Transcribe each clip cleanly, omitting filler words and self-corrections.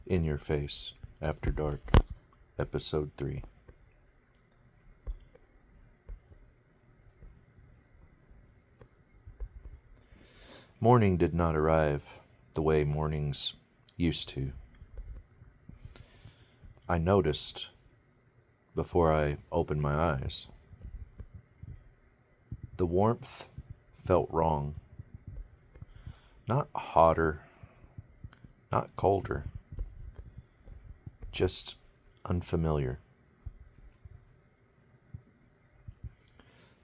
In Your Face After Dark, Episode 3. Morning did not arrive the way mornings used to. I noticed before I opened my eyes. The warmth felt wrong. Not hotter, not colder, just unfamiliar.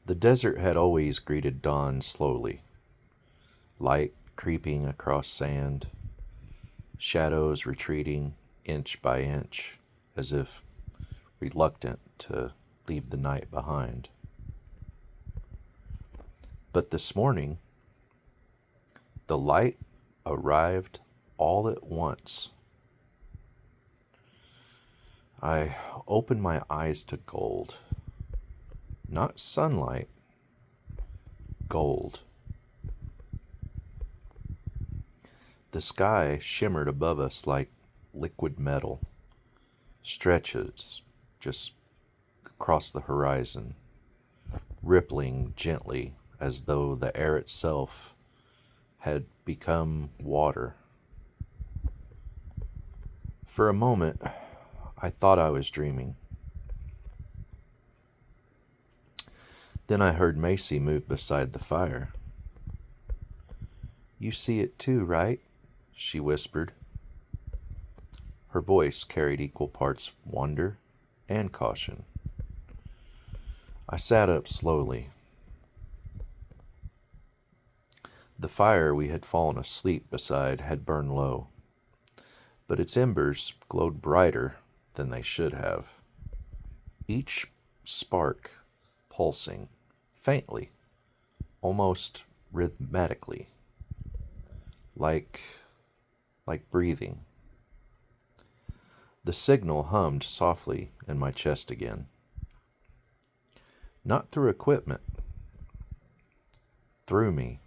The desert had always greeted dawn slowly, light creeping across sand, shadows retreating inch by inch, as if reluctant to leave the night behind. But this morning, the light arrived all at once. I opened my eyes to gold. Not sunlight, gold. The sky shimmered above us like liquid metal, stretches just across the horizon, rippling gently as though the air itself had become water. For a moment, I thought I was dreaming. Then I heard Macy move beside the fire. "You see it too, right?" she whispered. Her voice carried equal parts wonder and caution. I sat up slowly. The fire we had fallen asleep beside had burned low, but its embers glowed brighter than they should have, each spark pulsing faintly, almost rhythmically, like breathing. The signal hummed softly in my chest again. Not through equipment, through me.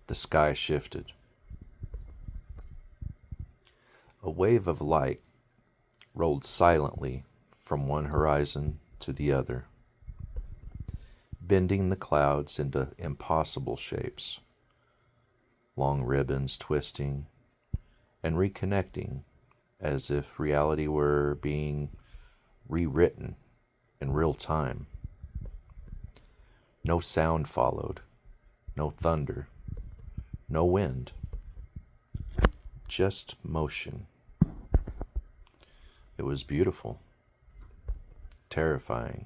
The sky shifted. A wave of light rolled silently from one horizon to the other, bending the clouds into impossible shapes, long ribbons twisting and reconnecting as if reality were being rewritten in real time. No sound followed, no thunder, no wind, just motion. It was beautiful, terrifying,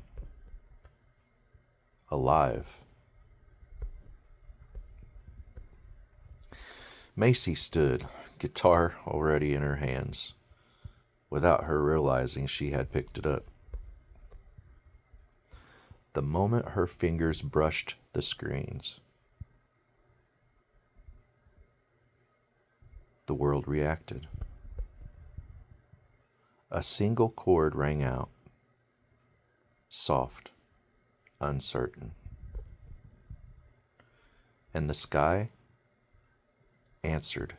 alive. Macy stood, guitar already in her hands, without her realizing she had picked it up. The moment her fingers brushed the screens, the world reacted. A single chord rang out, soft, uncertain. And the sky answered.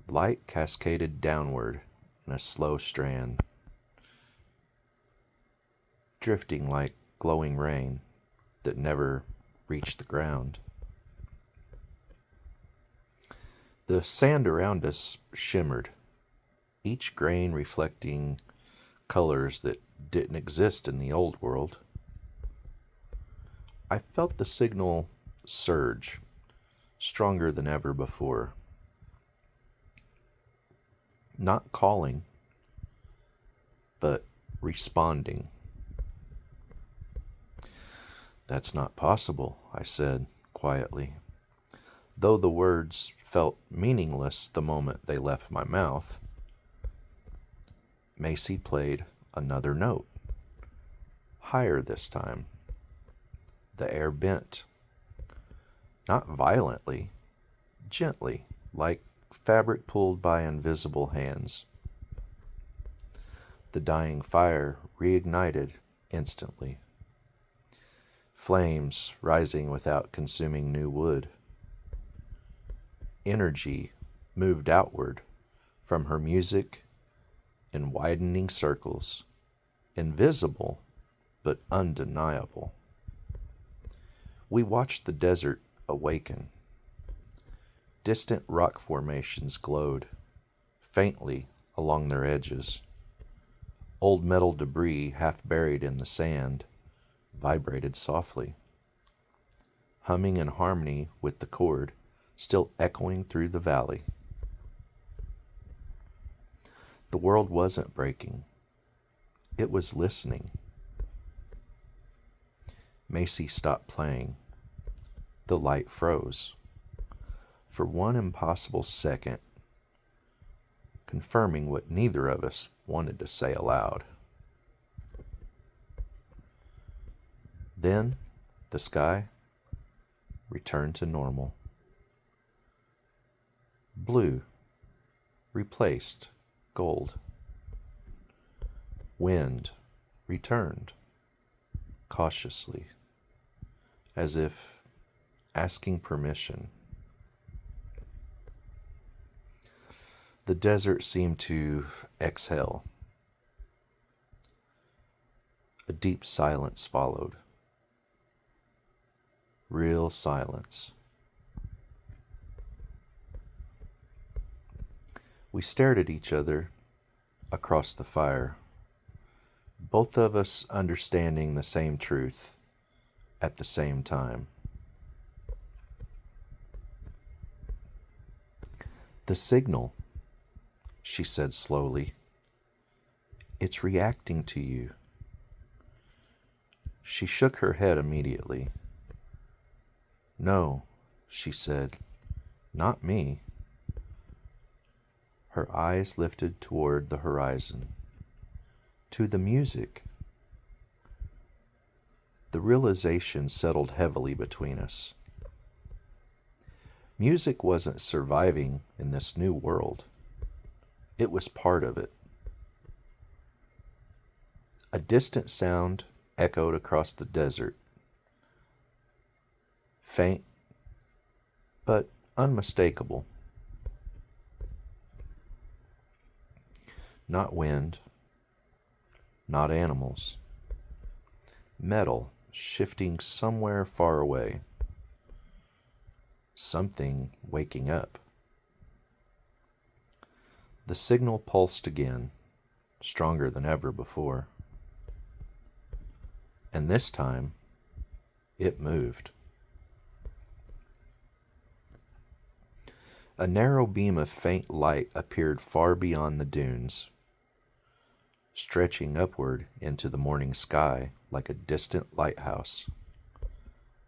Light cascaded downward in a slow strand, drifting like glowing rain that never reached the ground. The sand around us shimmered, each grain reflecting colors that didn't exist in the old world. I felt the signal surge, stronger than ever before. Not calling, but responding. "That's not possible," I said quietly, though the words felt meaningless the moment they left my mouth. Macy played another note, higher this time. The air bent, not violently, gently, like fabric pulled by invisible hands. The dying fire reignited instantly, flames rising without consuming new wood. energy moved outward from her music in widening circles, invisible but undeniable. We watched the desert awaken. Distant rock formations glowed faintly along their edges. Old metal debris, half buried in the sand, vibrated softly, humming in harmony with the chord still echoing through the valley. The world wasn't breaking. It was listening. Macy stopped playing. The light froze. For one impossible second, confirming what neither of us wanted to say aloud. Then, the sky returned to normal. Blue replaced gold. Wind returned cautiously, as if asking permission. The desert seemed to exhale. A deep silence followed. Real silence. We stared at each other across the fire, both of us understanding the same truth at the same time. The signal, she said slowly. It's reacting to you. She shook her head immediately. No, she said, not me. Her eyes lifted toward the horizon, to the music. The realization settled heavily between us. Music wasn't surviving in this new world. It was part of it. A distant sound echoed across the desert, faint but unmistakable. Not wind, not animals. Metal shifting somewhere far away. Something waking up. The signal pulsed again, stronger than ever before. And this time, it moved. A narrow beam of faint light appeared far beyond the dunes, stretching upward into the morning sky like a distant lighthouse,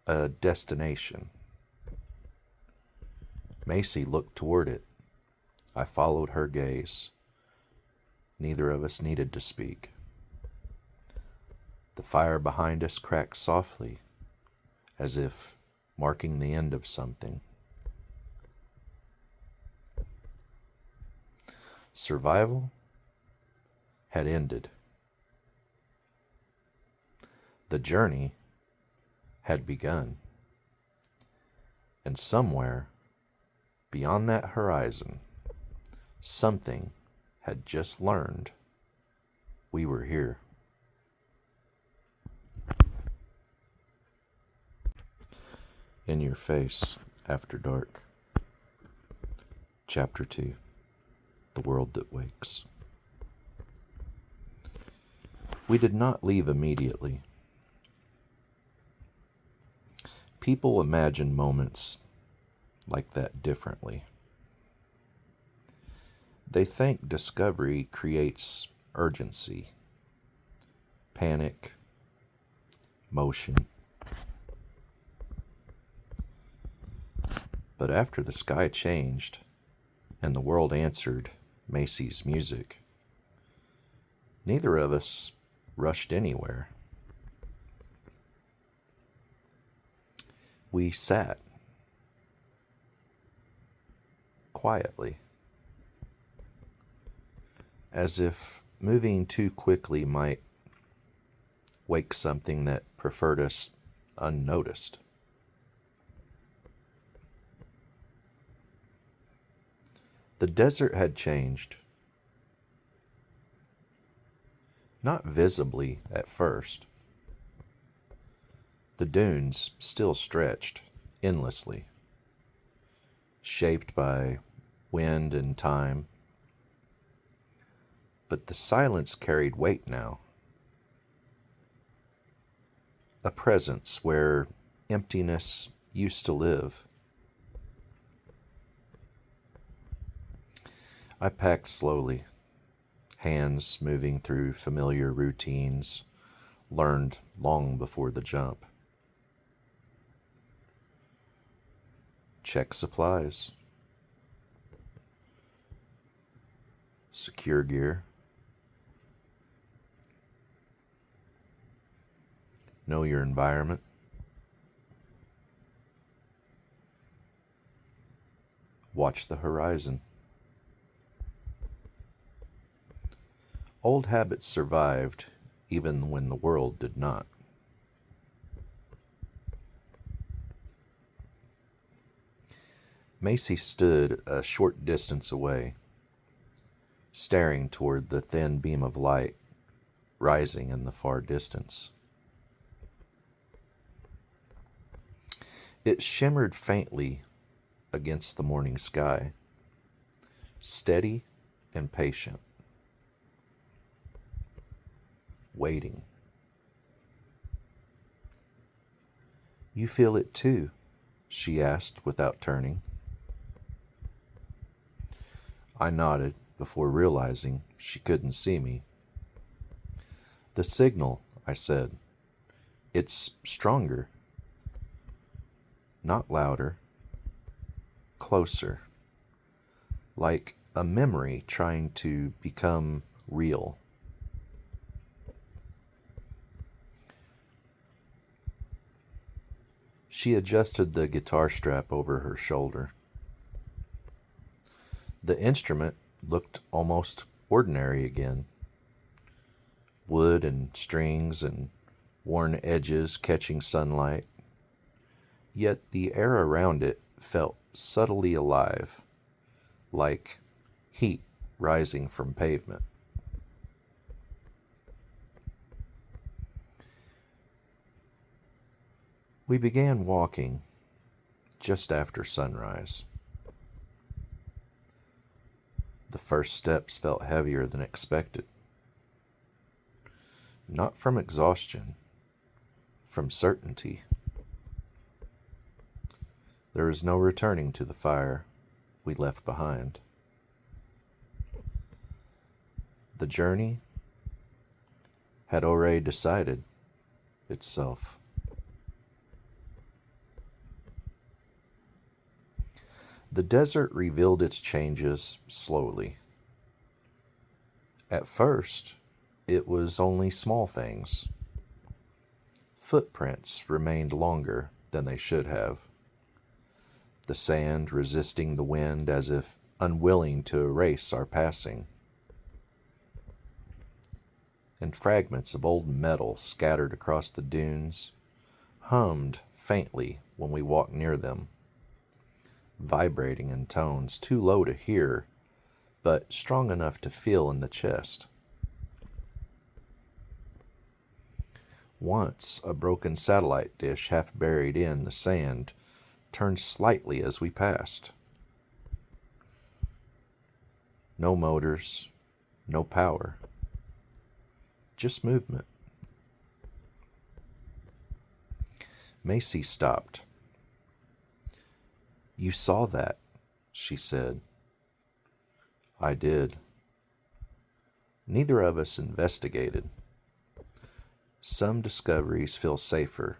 a destination. Macy looked toward it. I followed her gaze. Neither of us needed to speak. The fire behind us cracked softly, as if marking the end of something. Survival had ended. The journey had begun. And somewhere beyond that horizon, something had just learned we were here. In Your Face After Dark. Chapter 2. The World That Wakes. We did not leave immediately. People imagine moments like that differently. They think discovery creates urgency, panic, motion. But after the sky changed and the world answered Macy's music, neither of us rushed anywhere. We sat quietly, as if moving too quickly might wake something that preferred us unnoticed. The desert had changed. Not visibly at first. The dunes still stretched endlessly, shaped by wind and time. But the silence carried weight now. A presence where emptiness used to live. I packed slowly, hands moving through familiar routines learned long before the jump. Check supplies. Secure gear. Know your environment. Watch the horizon. Old habits survived even when the world did not. Macy stood a short distance away, staring toward the thin beam of light rising in the far distance. It shimmered faintly against the morning sky, steady and patient, waiting. "You feel it too?" she asked without turning. I nodded before realizing she couldn't see me. "The signal," I said. "It's stronger. Not louder. Closer. Like a memory trying to become real." She adjusted the guitar strap over her shoulder. The instrument looked almost ordinary again. Wood and strings and worn edges catching sunlight. Yet the air around it felt subtly alive, like heat rising from pavement. We began walking just after sunrise. The first steps felt heavier than expected. Not from exhaustion, from certainty. There was no returning to the fire we left behind. The journey had already decided itself. The desert revealed its changes slowly. At first, it was only small things. Footprints remained longer than they should have. The sand resisting the wind as if unwilling to erase our passing. And fragments of old metal scattered across the dunes hummed faintly when we walked near them, vibrating in tones too low to hear, but strong enough to feel in the chest. Once, a broken satellite dish half buried in the sand turned slightly as we passed. No motors, no power, just movement. Macy stopped. "You saw that," she said. I did. Neither of us investigated. Some discoveries feel safer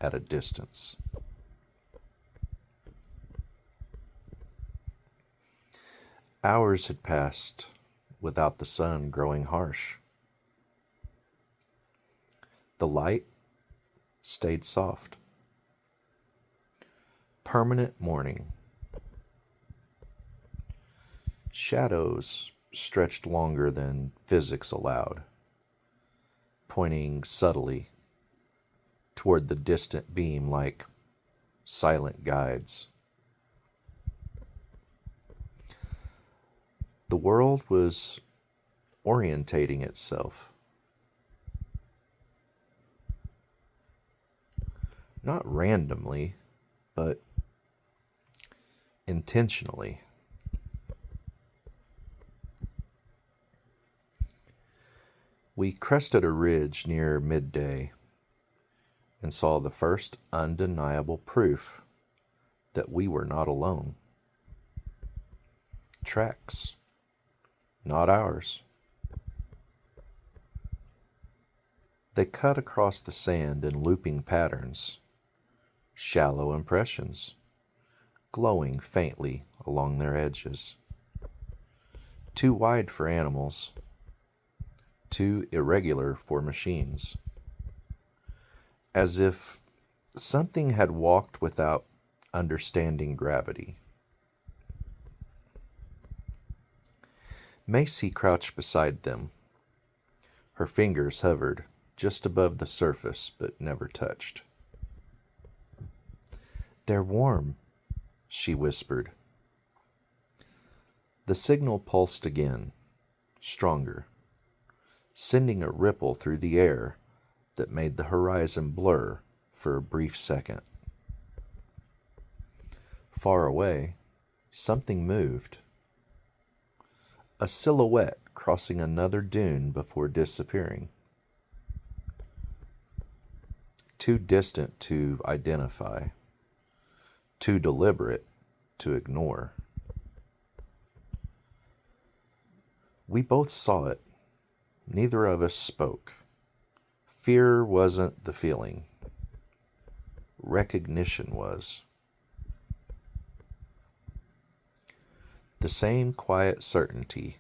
at a distance. Hours had passed without the sun growing harsh. The light stayed soft. Permanent morning. Shadows stretched longer than physics allowed, pointing subtly toward the distant beam like silent guides. The world was orientating itself, not randomly, but intentionally. We crested a ridge near midday and saw the first undeniable proof that we were not alone. Tracks, not ours. They cut across the sand in looping patterns, shallow impressions, glowing faintly along their edges. Too wide for animals, too irregular for machines. As if something had walked without understanding gravity. Macy crouched beside them. Her fingers hovered just above the surface but never touched. "They're warm," she whispered. The signal pulsed again, stronger, sending a ripple through the air that made the horizon blur for a brief second. Far away, something moved. A silhouette crossing another dune before disappearing. Too distant to identify, too deliberate to ignore. We both saw it. Neither of us spoke. Fear wasn't the feeling. Recognition was. The same quiet certainty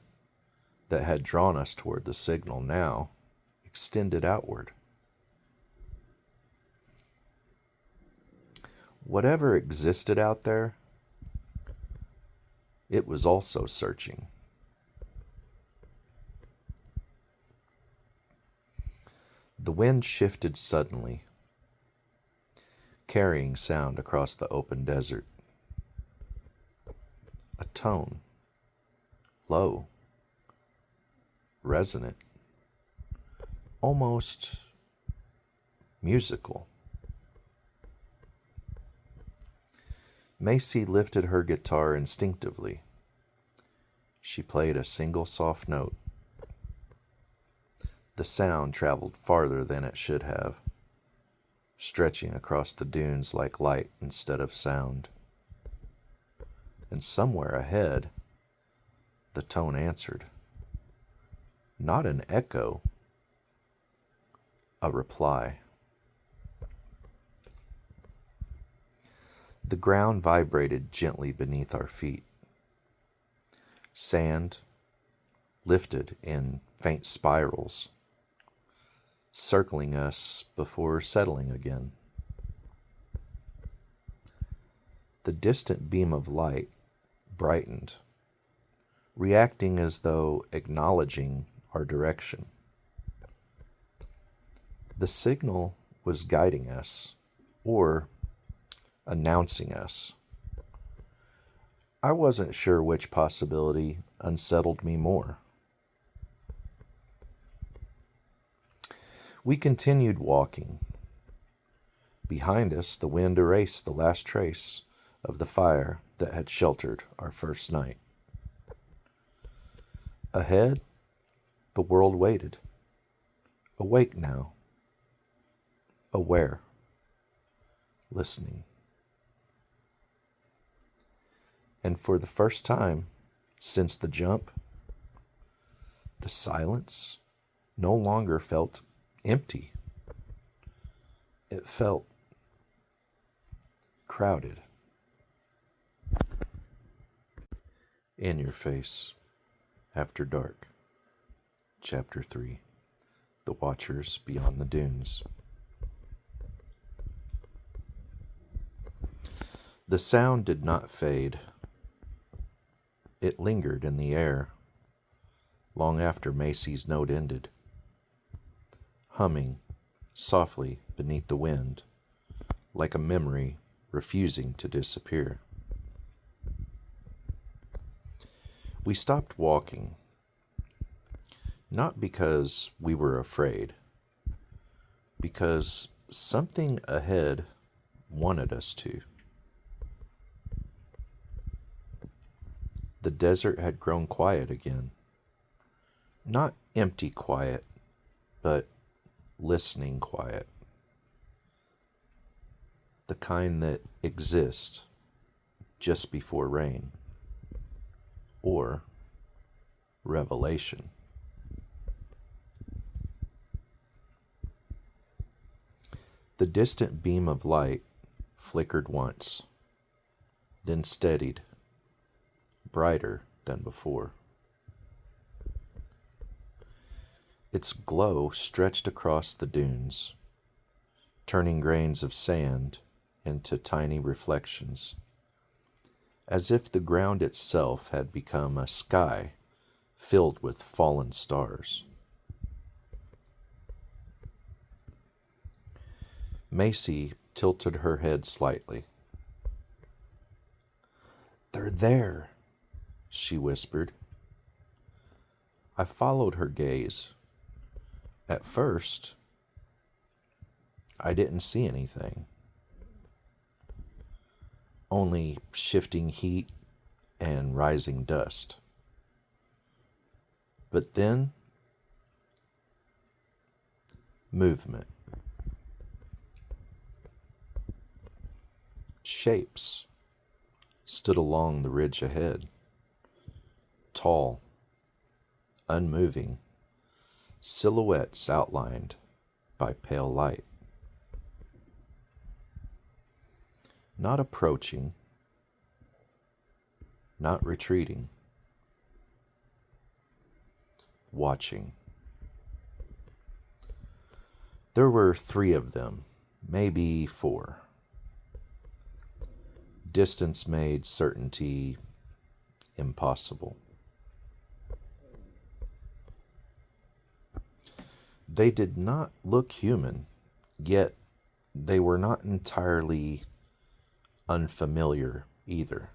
that had drawn us toward the signal now extended outward. Whatever existed out there, it was also searching. The wind shifted suddenly, carrying sound across the open desert. A tone, low, resonant, almost musical. Macy lifted her guitar instinctively. She played a single soft note. The sound traveled farther than it should have, stretching across the dunes like light instead of sound. And somewhere ahead, the tone answered. Not an echo, a reply. The ground vibrated gently beneath our feet. Sand lifted in faint spirals, circling us before settling again. The distant beam of light brightened, reacting as though acknowledging our direction. The signal was guiding us, or announcing us. I wasn't sure which possibility unsettled me more. We continued walking. Behind us, the wind erased the last trace of the fire that had sheltered our first night. Ahead, the world waited, awake now, aware, listening. And for the first time since the jump, the silence no longer felt empty. It felt crowded. INURFACE After Dark, Chapter 3, The Watchers Beyond the Dunes. The sound did not fade. It lingered in the air, long after Macy's note ended, humming softly beneath the wind, like a memory refusing to disappear. We stopped walking, not because we were afraid, because something ahead wanted us to. The desert had grown quiet again. Not empty quiet, but listening quiet. The kind that exists just before rain, or revelation. The distant beam of light flickered once, then steadied, brighter than before. Its glow stretched across the dunes, turning grains of sand into tiny reflections, as if the ground itself had become a sky filled with fallen stars. Macy tilted her head slightly. "They're there," she whispered. I followed her gaze. At first, I didn't see anything. Only shifting heat and rising dust. But then, movement. Shapes stood along the ridge ahead, tall, unmoving, silhouettes outlined by pale light. Not approaching, not retreating, watching. There were 3 of them, maybe 4. Distance made certainty impossible. They did not look human, yet they were not entirely unfamiliar either.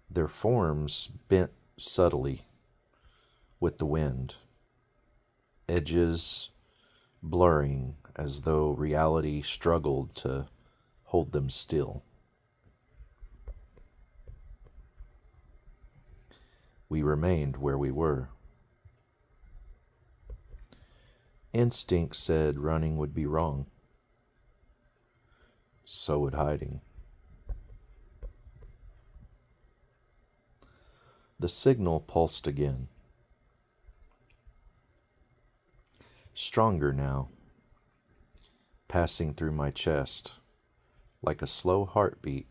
Their forms bent subtly with the wind, edges blurring as though reality struggled to hold them still. We remained where we were. Instinct said running would be wrong. So would hiding. The signal pulsed again. Stronger now, passing through my chest like a slow heartbeat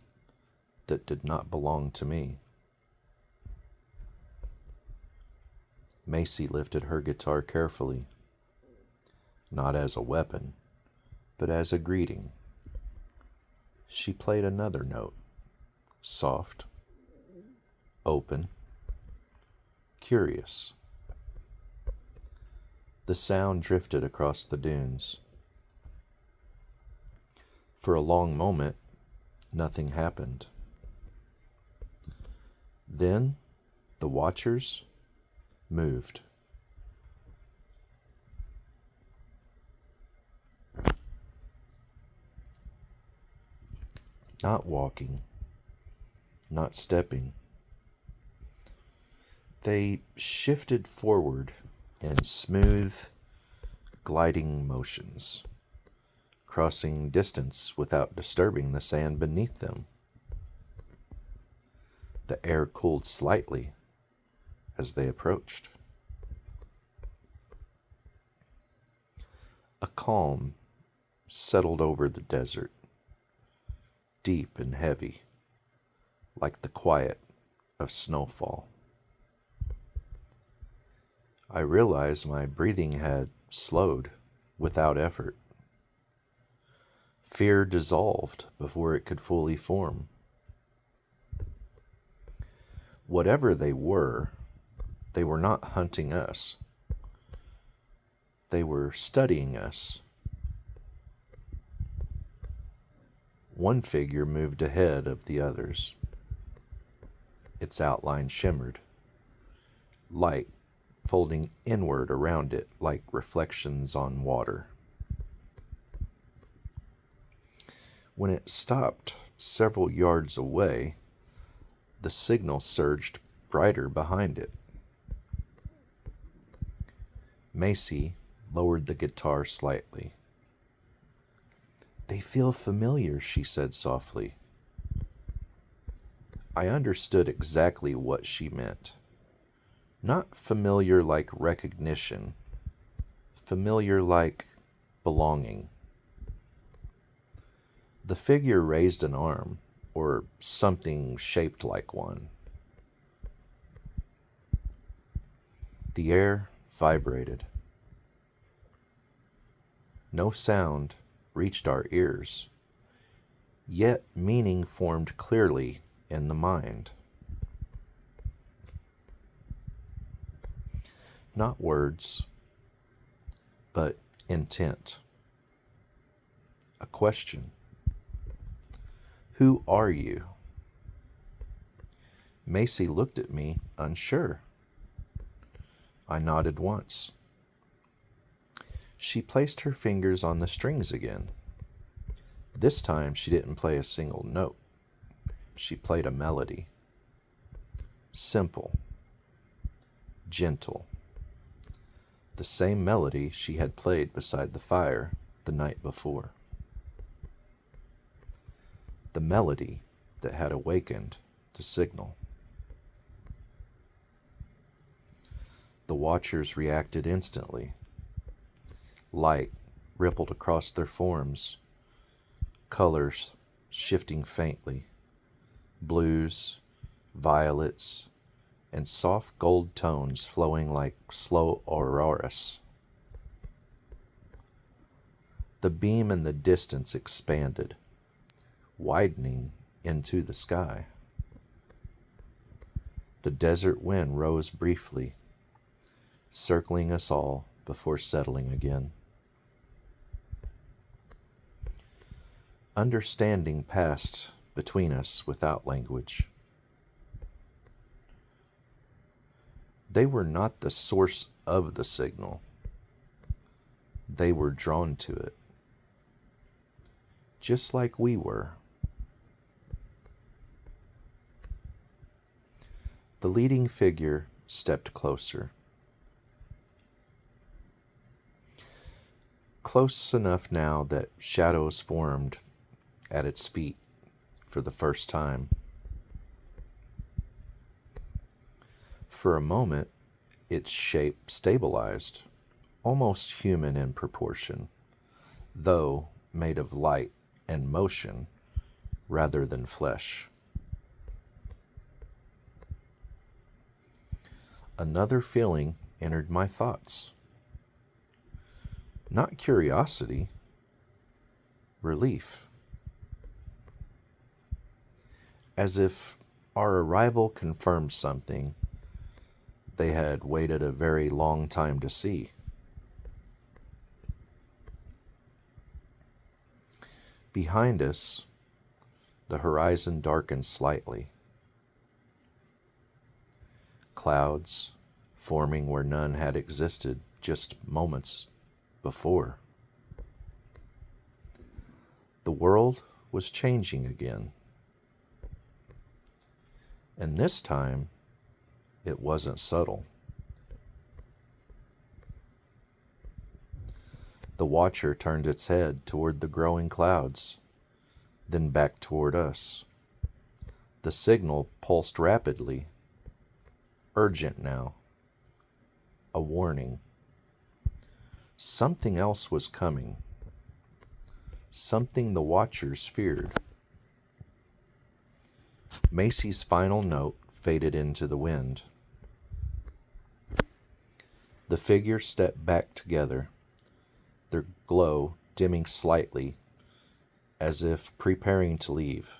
that did not belong to me. Macy lifted her guitar carefully, not as a weapon, but as a greeting. She played another note, soft, open, curious. The sound drifted across the dunes. For a long moment, nothing happened. Then, the watchers moved. Not walking, not stepping. They shifted forward in smooth, gliding motions, crossing distance without disturbing the sand beneath them. The air cooled slightly as they approached. A calm settled over the desert, deep and heavy, like the quiet of snowfall. I realized my breathing had slowed without effort. Fear dissolved before it could fully form. Whatever they were not hunting us. They were studying us. One figure moved ahead of the others. Its outline shimmered, light folding inward around it like reflections on water. When it stopped several yards away, the signal surged brighter behind it. Macy lowered the guitar slightly. "They feel familiar," she said softly. I understood exactly what she meant. Not familiar like recognition, familiar like belonging. The figure raised an arm, or something shaped like one. The air vibrated. No sound reached our ears, yet meaning formed clearly in the mind. Not words, but intent. A question. Who are you? Macy looked at me, unsure. I nodded once. She placed her fingers on the strings again. This time she didn't play a single note. She played a melody. Simple. Gentle. The same melody she had played beside the fire the night before. The melody that had awakened the signal. The watchers reacted instantly. Light rippled across their forms, colors shifting faintly, blues, violets, and soft gold tones flowing like slow auroras. The beam in the distance expanded, widening into the sky. The desert wind rose briefly, circling us all before settling again. Understanding passed between us without language. They were not the source of the signal. They were drawn to it, just like we were. The leading figure stepped closer. Close enough now that shadows formed at its feet for the first time. For a moment, its shape stabilized, almost human in proportion, though made of light and motion rather than flesh. Another feeling entered my thoughts. Not curiosity, relief. As if our arrival confirmed something they had waited a very long time to see. Behind us, the horizon darkened slightly. Clouds forming where none had existed just moments before. The world was changing again. And this time, it wasn't subtle. The watcher turned its head toward the growing clouds, then back toward us. The signal pulsed rapidly, urgent now, a warning. Something else was coming, something the watchers feared. Macy's final note faded into the wind. The figures stepped back together, their glow dimming slightly, as if preparing to leave.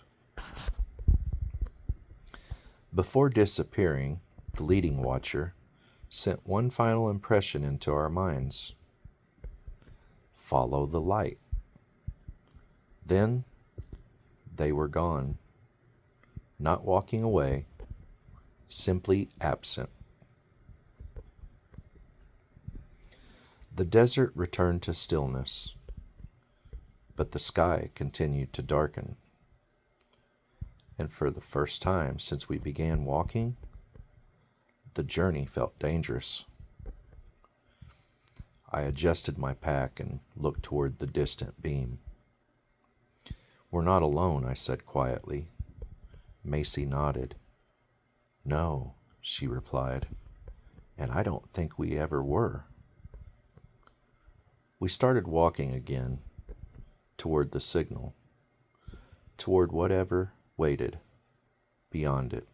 Before disappearing, the leading watcher sent one final impression into our minds. Follow the light. Then they were gone, not walking away, simply absent. The desert returned to stillness, but the sky continued to darken. And for the first time since we began walking, the journey felt dangerous. I adjusted my pack and looked toward the distant beam. "We're not alone," I said quietly. Macy nodded. "No," she replied, "and I don't think we ever were." We started walking again, toward the signal, toward whatever waited beyond it.